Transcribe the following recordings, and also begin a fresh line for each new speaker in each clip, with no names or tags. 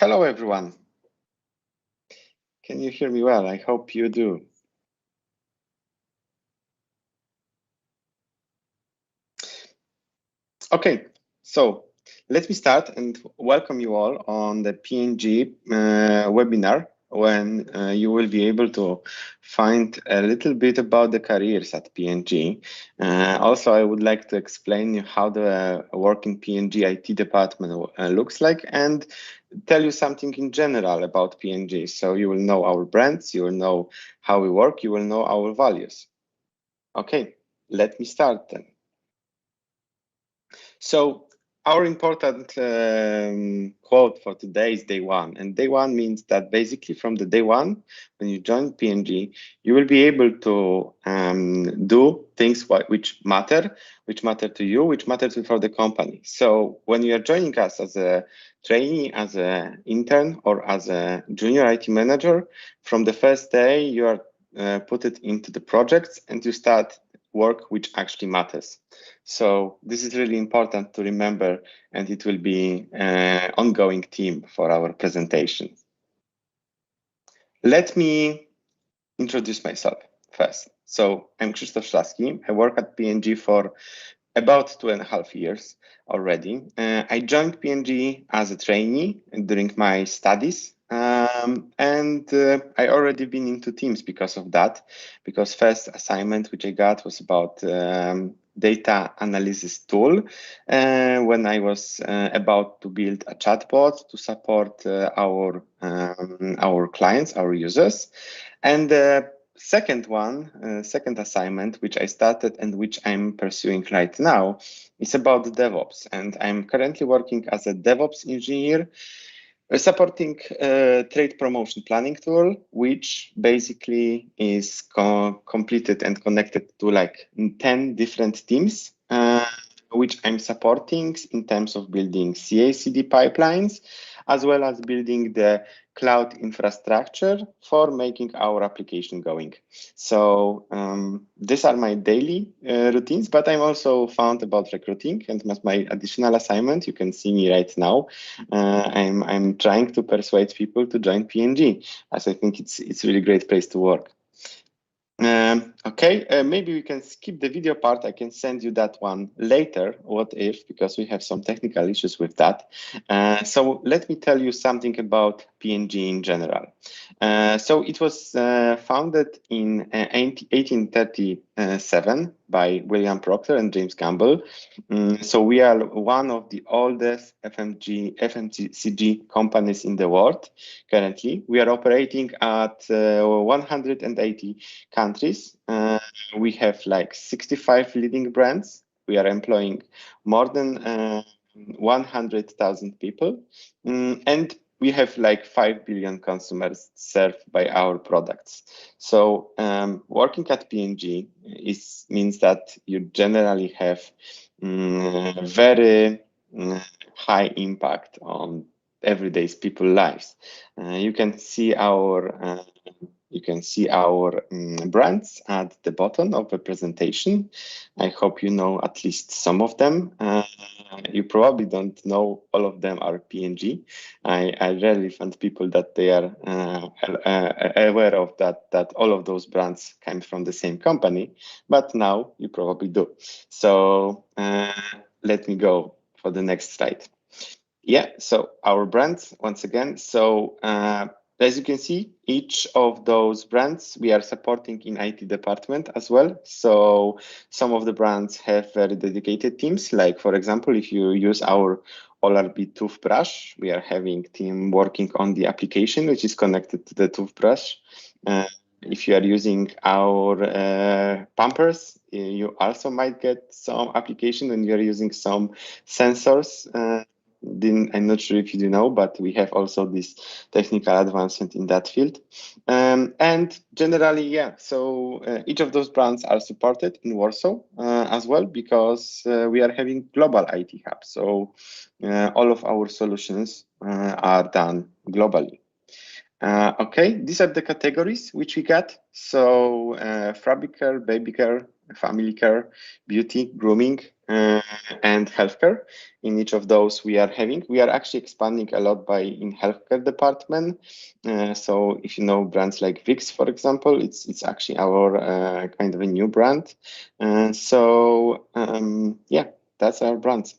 Hello, everyone. Can you hear me well? I hope you do. Okay, so let me start and welcome you all on the PNG webinar, when you will be able to find a little bit about the careers at PNG. Also, I would like to explain you how the working PNG IT department looks like, and tell you something in general about PNG. So you will know our brands, you will know how we work, you will know our values. Okay, let me start then. So our important quote for today is day one. And day one means that basically from the day one, when you join PNG, you will be able to do things which matter to you, which matter for the company. So when you are joining us as a trainee, as an intern, or as a junior IT manager, from the first day, you are put it into the projects and you start work which actually matters. So this is really important to remember, and it will be an ongoing theme for our presentation. Let me introduce myself first. So I'm Krzysztof Szlaski. I work at PNG for about 2.5 years already. I joined PNG as a trainee during my studies. And I already been into teams because of that, because first assignment which I got was about data analysis tool when I was about to build a chatbot to support our clients, our users. And second assignment, which I started and which I'm pursuing right now, is about DevOps. And I'm currently working as a DevOps engineer, supporting trade promotion planning tool, which basically is completed and connected to like 10 different teams, which I'm supporting in terms of building CI/CD pipelines, as well as building the cloud infrastructure for making our application going. So these are my daily routines, but I'm also found about recruiting, and as my additional assignment, you can see me right now. I'm trying to persuade people to join PNG, as I think it's really great place to work. Okay, maybe we can skip the video part. I can send you that one later, what if, because we have some technical issues with that. So let me tell you something about PNG in general. So it was founded in 1837 by William Proctor and James Campbell. So we are one of the oldest FMCG companies in the world. Currently, we are operating at 180 countries. We have like 65 leading brands. We are employing more than 100,000 people. And we have like 5 billion consumers served by our products. So working at PNG means that you generally have very high impact on everyday people's lives. You can see our brands at the bottom of the presentation. I hope you know at least some of them. You probably don't know all of them are PNG. I rarely find people that they are aware of that all of those brands came from the same company, but now you probably do. So let me go for the next slide. Yeah, so our brands, once again. So as you can see, each of those brands we are supporting in IT department as well. So some of the brands have very dedicated teams. Like, for example, if you use our All-RB toothbrush, we are having team working on the application, which is connected to the toothbrush. If you are using our Pampers, you also might get some application and you're using some sensors. I'm not sure if you do know, but we have also this technical advancement in that field. And generally, yeah, so each of those brands are supported in Warsaw as well, because we are having global IT hub. So all of our solutions are done globally. Okay, these are the categories which we got. So fabric care, baby care, family care, beauty, grooming, and healthcare. In each of those we are actually expanding a lot in healthcare department. So if you know brands like Vicks, for example, it's actually our kind of a new brand. Yeah, that's our brand.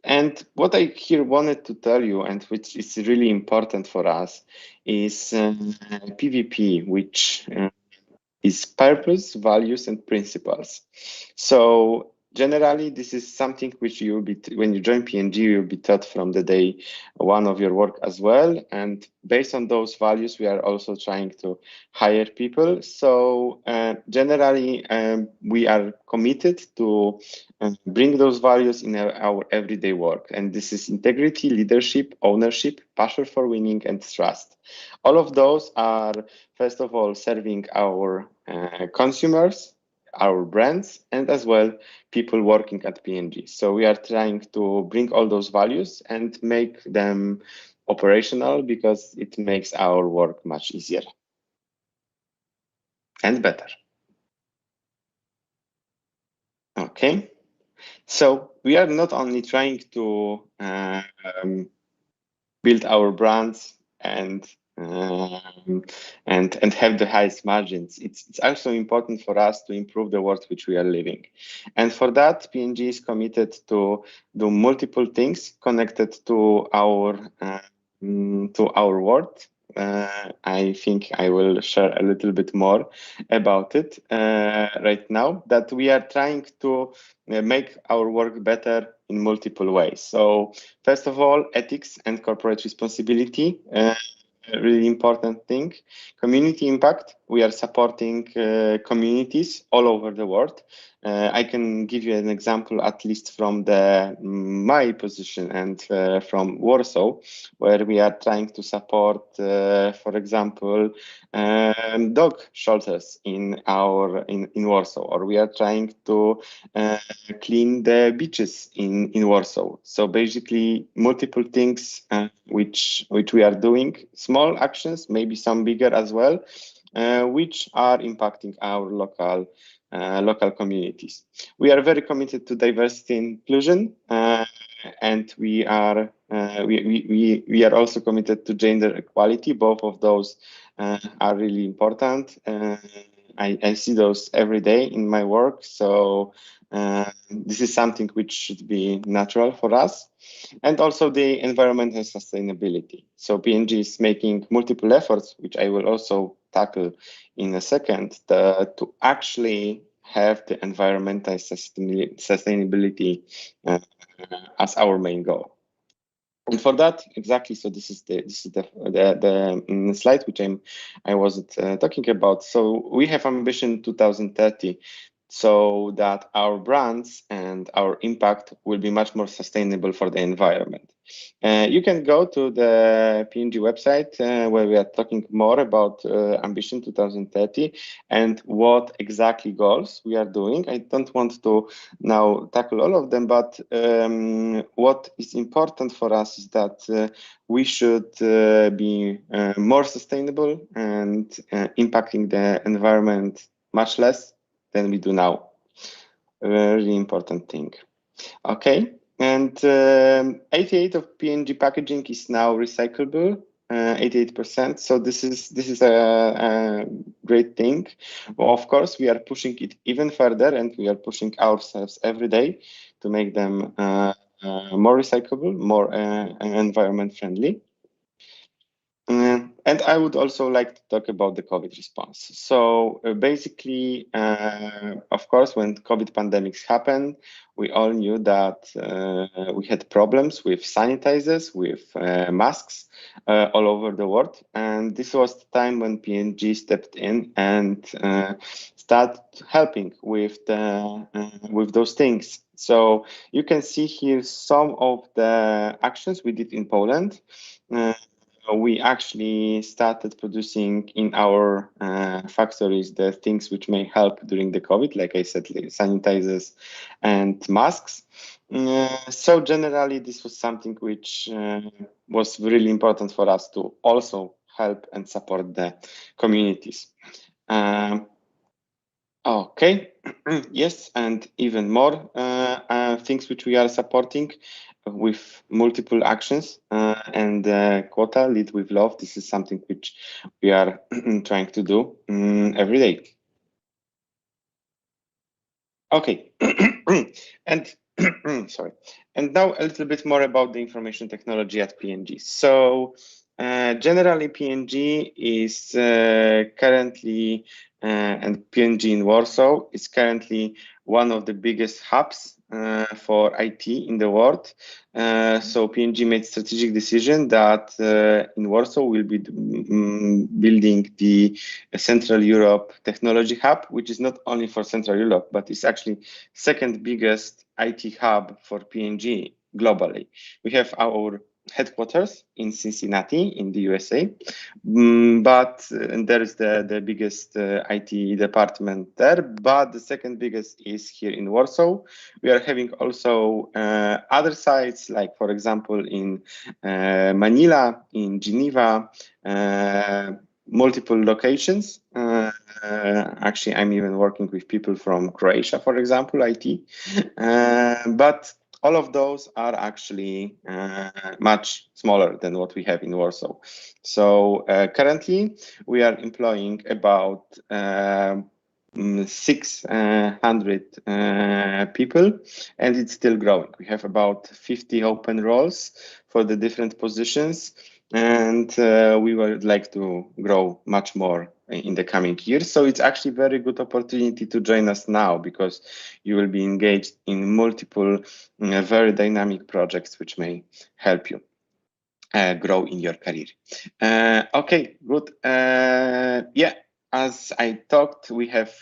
And what I here wanted to tell you, and which is really important for us, is PVP, which is purpose, values, and principles. So generally, this is something which you will be, when you join P&G, you'll be taught from the day one of your work as well. And based on those values, we are also trying to hire people. So generally, we are committed to bring those values in our everyday work. And this is integrity, leadership, ownership, passion for winning, and trust. All of those are, first of all, serving our consumers, our brands, and as well people working at P&G. So we are trying to bring all those values and make them operational, because it makes our work much easier and better. Okay, so we are not only trying to build our brands and have the highest margins. It's also important for us to improve the world which we are living. And for that, P&G is committed to do multiple things connected to our world. I think I will share a little bit more about it right now, that we are trying to make our work better in multiple ways. So first of all, ethics and corporate responsibility, really important thing. Community impact, we are supporting communities all over the world. I can give you an example, at least from my position and from Warsaw, where we are trying to support, for example, dog shelters in Warsaw, or we are trying to clean the beaches in Warsaw. So basically, multiple things which we are doing, small actions, maybe some bigger as well, which are impacting our local communities. We are very committed to diversity and inclusion, and we are also committed to gender equality. Both of those are really important. I see those every day in my work, so this is something which should be natural for us. And also the environmental sustainability. So P&G is making multiple efforts, which I will also tackle in a second, to actually have the environmental sustainability as our main goal. And for that, exactly, so this is the slide which I was talking about. So we have ambition 2030, so that our brands and our impact will be much more sustainable for the environment. You can go to the P&G website where we are talking more about Ambition 2030 and what exactly goals we are doing. I don't want to now tackle all of them, but what is important for us is that we should be more sustainable and impacting the environment much less than we do now. A really important thing. Okay, and 88% of P&G packaging is now recyclable, 88%. So this is a great thing. Well, of course, we are pushing it even further, and we are pushing ourselves every day to make them more recyclable, more environment friendly. And I would also like to talk about the COVID response. So basically, of course, when COVID pandemics happened, we all knew that we had problems with sanitizers, with masks all over the world. And this was the time when P&G stepped in and started helping with those things. So you can see here some of the actions we did in Poland. We actually started producing in our factories the things which may help during the COVID, like I said, like sanitizers and masks. So generally, this was something which was really important for us to also help and support the communities. Okay, yes, and even more things which we are supporting with multiple actions, and quota, lead with love. This is something which we are trying to do every day. Okay, and sorry, and now a little bit more about the information technology at P&G. So generally, P&G is currently, and P&G in Warsaw is currently one of the biggest hubs for IT in the world. So P&G made strategic decision that in Warsaw we'll be building the Central Europe Technology Hub, which is not only for Central Europe, but it's actually second biggest IT hub for P&G globally. We have our headquarters in Cincinnati in the USA, but and there is the biggest IT department there, but the second biggest is here in Warsaw. We are having also other sites, like for example in Manila, in Geneva, multiple locations. Actually, I'm even working with people from Croatia, for example, IT, but all of those are actually much smaller than what we have in Warsaw. So currently, we are employing about 600 people, and it's still growing. We have about 50 open roles for the different positions, and we would like to grow much more in the coming years. So it's actually a very good opportunity to join us now, because you will be engaged in multiple very dynamic projects which may help you grow in your career. Okay, good. Yeah, as I talked, we have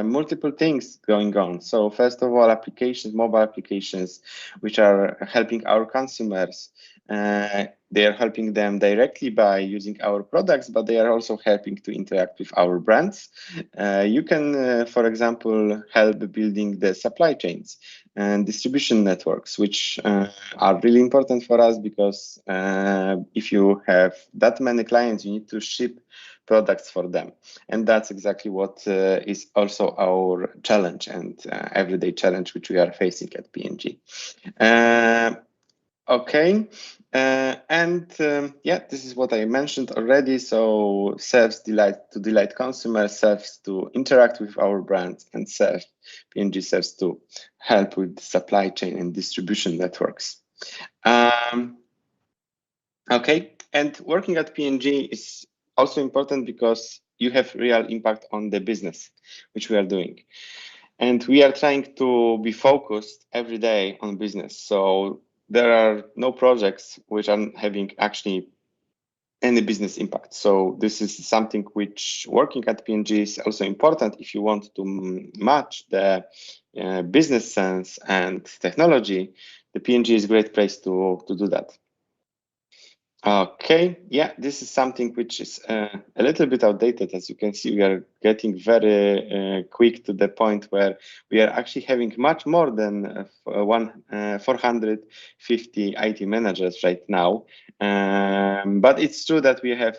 multiple things going on. So first of all, applications, mobile applications, which are helping our consumers. They are helping them directly by using our products, but they are also helping to interact with our brands. You can, for example, help building the supply chains and distribution networks, which are really important for us, because if you have that many clients, you need to ship products for them. And that's exactly what is also our challenge and everyday challenge which we are facing at P&G. Okay, yeah, this is what I mentioned already. So serves to delight consumers, serves to interact with our brands, and P&G serves to help with the supply chain and distribution networks. Okay, and working at P&G is also important because you have real impact on the business, which we are doing. And we are trying to be focused every day on business. So there are no projects which are having actually any business impact. So this is something which working at P&G is also important if you want to match the business sense and technology. The P&G is a great place to do that. Okay, yeah, this is something which is a little bit outdated. As you can see, we are getting very quick to the point where we are actually having much more than 450 IT managers right now. But it's true that we have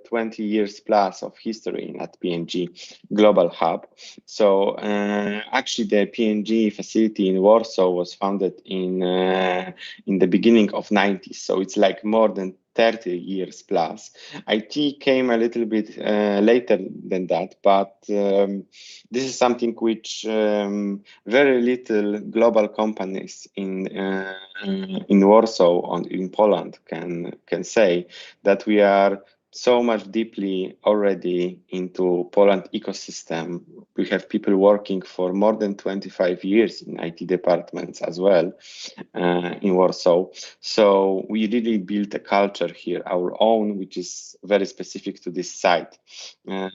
20 years plus of history at P&G Global Hub. So actually the P&G facility in Warsaw was founded in the beginning of 90s. So it's like more than 30 years plus. IT came a little bit later than that, but this is something which very little global companies in Warsaw or in Poland can say, that we are so much deeply already into Poland ecosystem. We have people working for more than 25 years in IT departments as well in Warsaw. So we really built a culture here, our own, which is very specific to this site.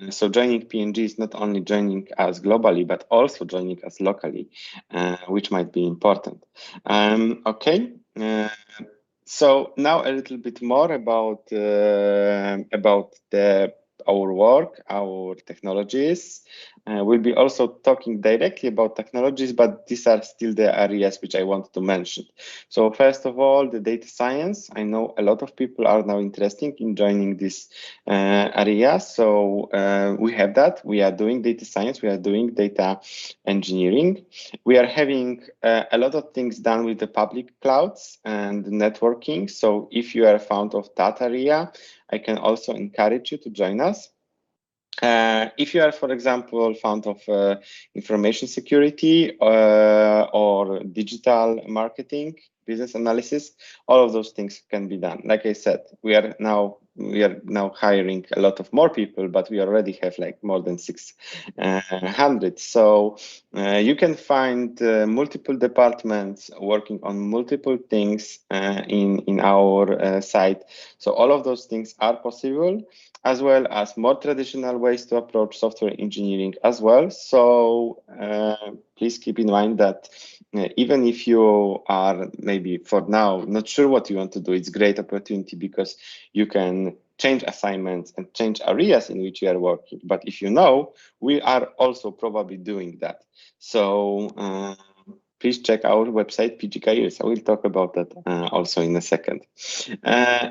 So joining P&G is not only joining us globally, but also joining us locally, which might be important. Okay. So now a little bit more about the our work, our technologies. We'll be also talking directly about technologies, but these are still the areas which I wanted to mention. So first of all, the data science. I know a lot of people are now interested in joining this area. So we have that. We are doing data science. We are doing data engineering. We are having a lot of things done with the public clouds and networking. So if you are a fan of that area, I can also encourage you to join us. If you are, for example, fan of information security or digital marketing, business analysis, all of those things can be done. Like I said, we are now hiring a lot of more people, but we already have like more than 600. So you can find multiple departments working on multiple things in our site. So all of those things are possible, as well as more traditional ways to approach software engineering as well. So please keep in mind that even if you are maybe for now not sure what you want to do, it's a great opportunity because you can change assignments and change areas in which you are working. But if you know, we are also probably doing that. So please check our website, PG Careers. I will talk about that also in a second.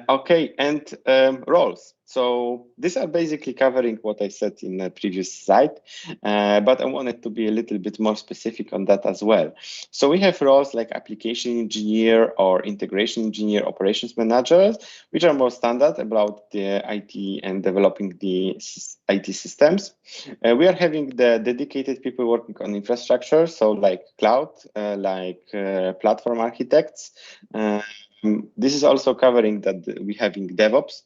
Okay, and roles. So these are basically covering what I said in the previous slide, but I wanted to be a little bit more specific on that as well. So we have roles like application engineer or integration engineer, operations managers, which are more standard about the IT and developing the IT systems. We are having the dedicated people working on infrastructure, so like cloud, platform architects. This is also covering that we having DevOps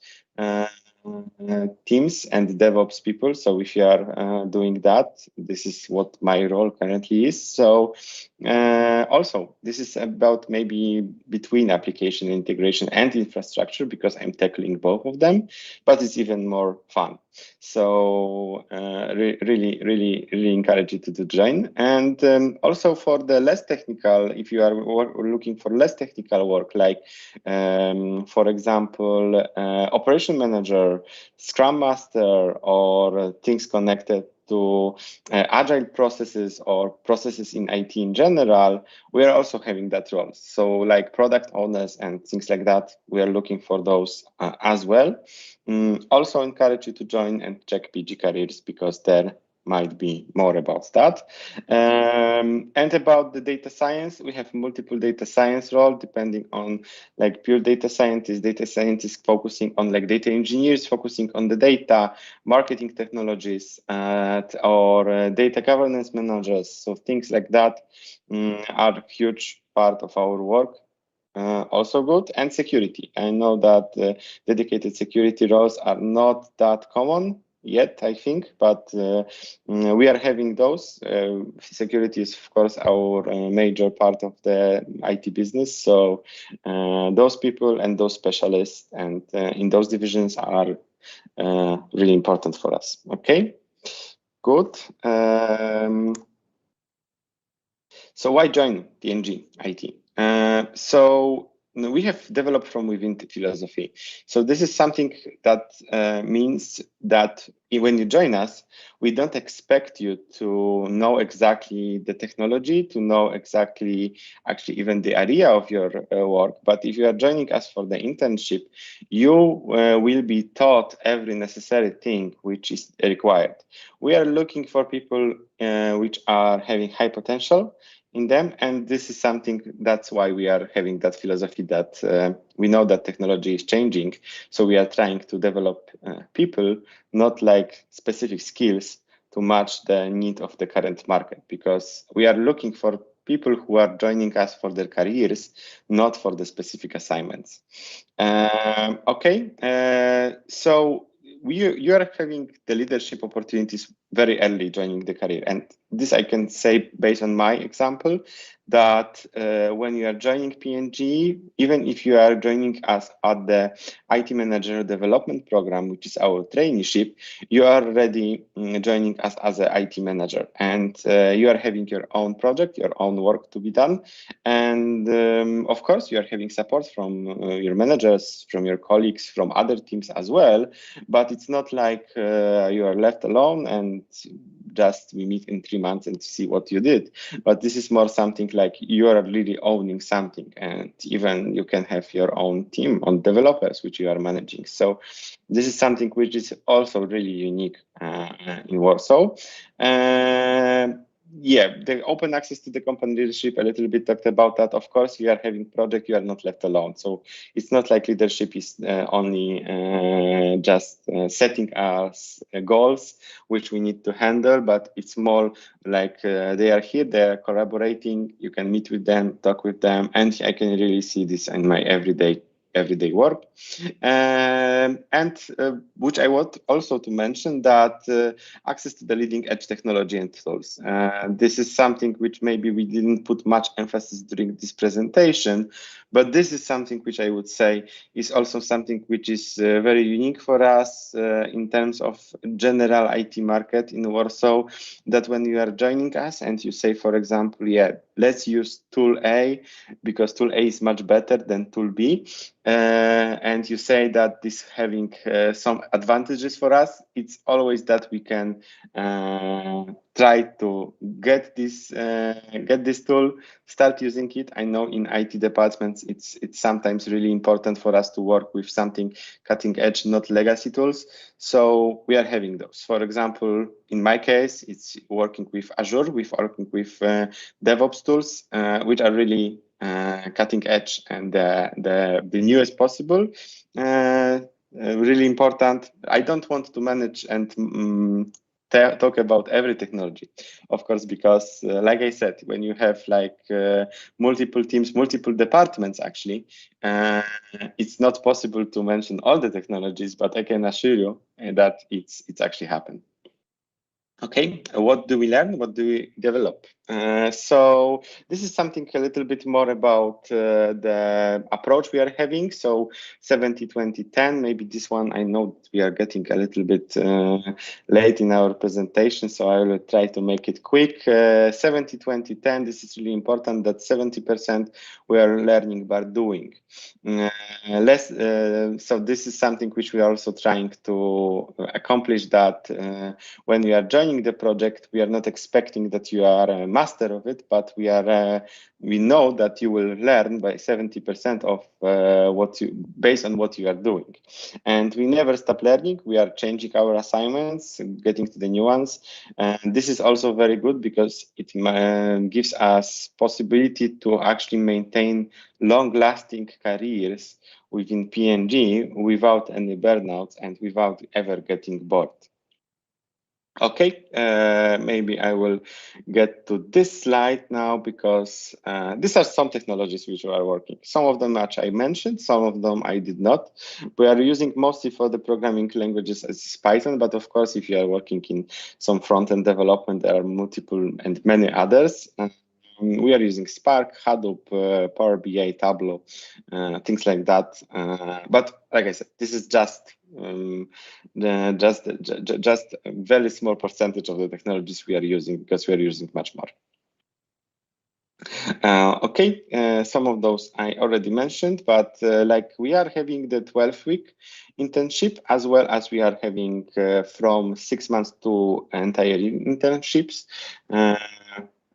teams and DevOps people. So if you are doing that, this is what my role currently is. So also, this is about maybe between application integration and infrastructure because I'm tackling both of them, but it's even more fun. So really encourage you to join. And also for the less technical, if you are looking for less technical work, like for example, operation manager, Scrum Master, or things connected to agile processes or processes in IT in general, we are also having that role. So like product owners and things like that, we are looking for those as well. Also encourage you to join and check PG Careers because there might be more about that. And about the data science, we have multiple data science roles depending on like pure data scientists focusing on like data engineers, focusing on the data, marketing technologies, or data governance managers. So things like that are a huge part of our work. Also good. And security. I know that dedicated security roles are not that common yet, I think, but we are having those. Security is, of course, our major part of the IT business. So those people and those specialists and in those divisions are really important for us. Okay, good. So why join PNG IT? So we have developed from within the philosophy. So this is something that means that when you join us, we don't expect you to know exactly the technology, to know exactly actually even the area of your work. But if you are joining us for the internship, you will be taught every necessary thing which is required. We are looking for people which are having high potential in them, and this is something that's why we are having that philosophy that we know that technology is changing, so we are trying to develop people, not like specific skills to match the need of the current market, because we are looking for people who are joining us for their careers, not for the specific assignments. So you are having the leadership opportunities very early joining the career, and this I can say based on my example, that when you are joining P&G, even if you are joining us at the IT Manager Development Program, which is our traineeship, you are already joining us as an IT manager, and you are having your own project, your own work to be done. And of course, you are having support from your managers, from your colleagues, from other teams as well. But it's not like you are left alone and just we meet in 3 months and see what you did. But this is more something like you are really owning something, and even you can have your own team on developers which you are managing. So this is something which is also really unique in Warsaw. Yeah, the open access to the company leadership, a little bit talked about that. Of course, you are having project, you are not left alone. So it's not like leadership is only just setting us goals, which we need to handle, but it's more like they are here, they are collaborating, you can meet with them, talk with them, and I can really see this in my everyday work. And which I want also to mention that access to the leading edge technology and tools. This is something which maybe we didn't put much emphasis during this presentation, but this is something which I would say is also something which is very unique for us in terms of general IT market in Warsaw, that when you are joining us and you say, for example, yeah, let's use tool A because tool A is much better than tool B, and you say that this having some advantages for us, it's always that we can try to get this tool, start using it. I know in IT departments it's sometimes really important for us to work with something cutting edge, not legacy tools. So we are having those. For example, in my case, it's working with Azure, we're working with DevOps tools, which are really cutting edge and the newest possible. Really important. I don't want to manage and talk about every technology, of course, because like I said, when you have like multiple teams, multiple departments, actually, it's not possible to mention all the technologies, but I can assure you that it's actually happened. Okay, what do we learn? What do we develop? So this is something a little bit more about the approach we are having. So 70-20-10, maybe this one, I know we are getting a little bit late in our presentation, so I will try to make it quick. 70-20-10, this is really important, that 70% we are learning by doing. So this is something which we are also trying to accomplish, that when we are joining the project, we are not expecting that you are a master of it, but we know that you will learn by 70% of based on what you are doing. And we never stop learning. We are changing our assignments, getting to the new ones. And this is also very good because it gives us possibility to actually maintain long-lasting careers within P&G without any burnouts and without ever getting bored. Okay, maybe I will get to this slide now, because these are some technologies which are working. Some of them which I mentioned, some of them I did not. We are using mostly for the programming languages as Python, but of course, if you are working in some front-end development, there are multiple and many others. We are using Spark, Hadoop, Power BI, Tableau, things like that. But like I said, this is just a very small percentage of the technologies we are using, because we are using much more. Okay, some of those I already mentioned, but like we are having the 12-week internship, as well as we are having from 6 months to entire internships.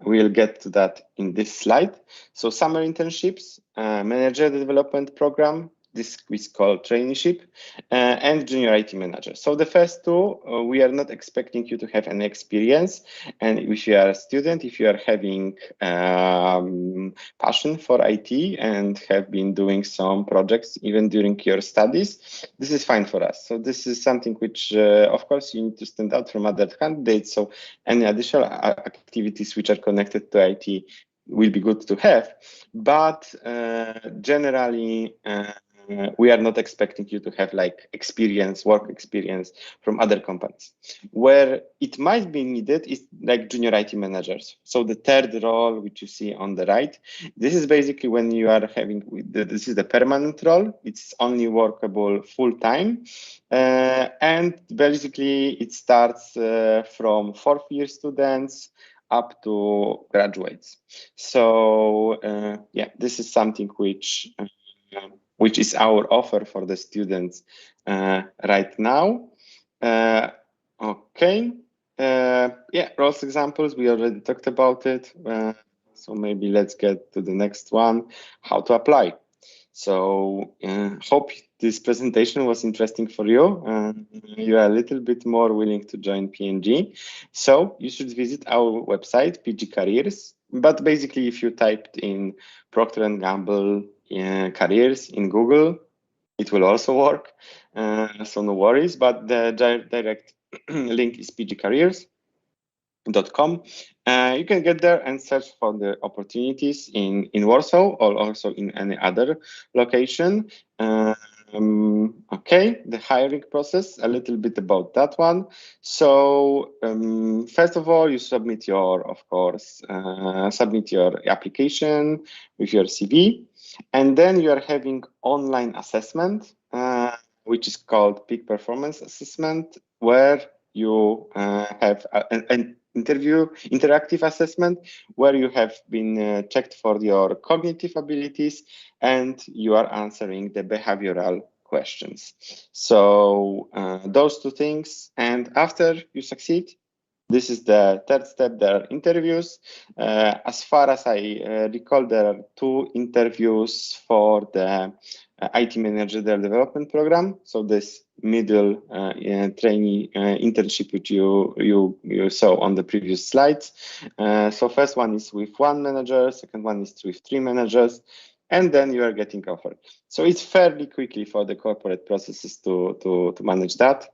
We'll get to that in this slide. So summer internships, manager development program, this is called traineeship, and junior IT manager. So the first two, we are not expecting you to have any experience. And if you are a student, if you are having passion for IT and have been doing some projects even during your studies, this is fine for us. So this is something which, of course, you need to stand out from other candidates. So any additional activities which are connected to IT will be good to have. But generally, we are not expecting you to have like work experience from other companies. Where it might be needed is like junior IT managers. So the third role, which you see on the right, this is basically when you are having, this is the permanent role. It's only workable full time. And basically it starts from fourth year students up to graduates. So yeah, this is something which is our offer for the students right now. Okay. Yeah, roles examples, we already talked about it. So maybe let's get to the next one, how to apply. So hope this presentation was interesting for you. You are a little bit more willing to join P&G. So you should visit our website, PG Careers. But basically, if you typed in Procter & Gamble careers in Google, it will also work. So no worries, but the direct link is pgcareers.com. You can get there and search for the opportunities in Warsaw or also in any other location. Okay, the hiring process, a little bit about that one. So first of all, you submit your, of course, submit your application with your CV, and then you are having online assessment, which is called peak performance assessment, where you have an interactive assessment where you have been checked for your cognitive abilities and you are answering the behavioral questions. So those two things, and after you succeed, this is the third step, there are interviews. As far as I recall, there are 2 interviews for the IT manager development program. So this middle trainee internship which you saw on the previous slides. So first one is with 1 manager, second one is with 3 managers, and then you are getting offered. So it's fairly quickly for the corporate processes to manage that.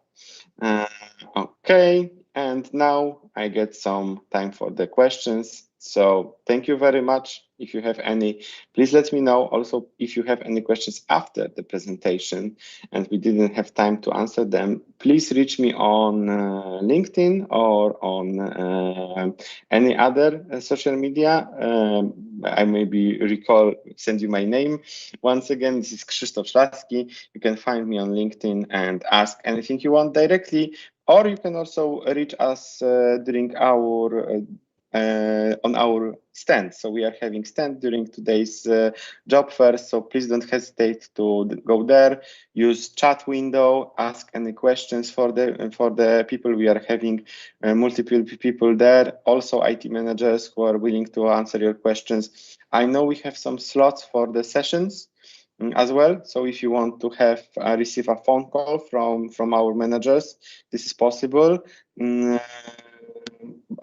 Okay, and now I get some time for the questions. So thank you very much. If you have any, please let me know. Also, if you have any questions after the presentation and we didn't have time to answer them, please reach me on LinkedIn or on any other social media. I maybe send you my name. Once again, this is Krzysztof Szlaski. You can find me on LinkedIn and ask anything you want directly, or you can also reach us during our on our stand. So we are having stand during today's job fair. So please don't hesitate to go there. Use chat window. Ask any questions for the people. We are having multiple people there. Also IT managers who are willing to answer your questions. I know we have some slots for the sessions as well. So if you want to have receive a phone call from our managers, this is possible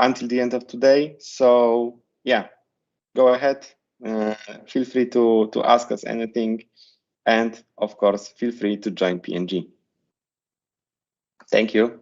until the end of today. So yeah, go ahead. Feel free to ask us anything, and of course, feel free to join P&G. Thank you.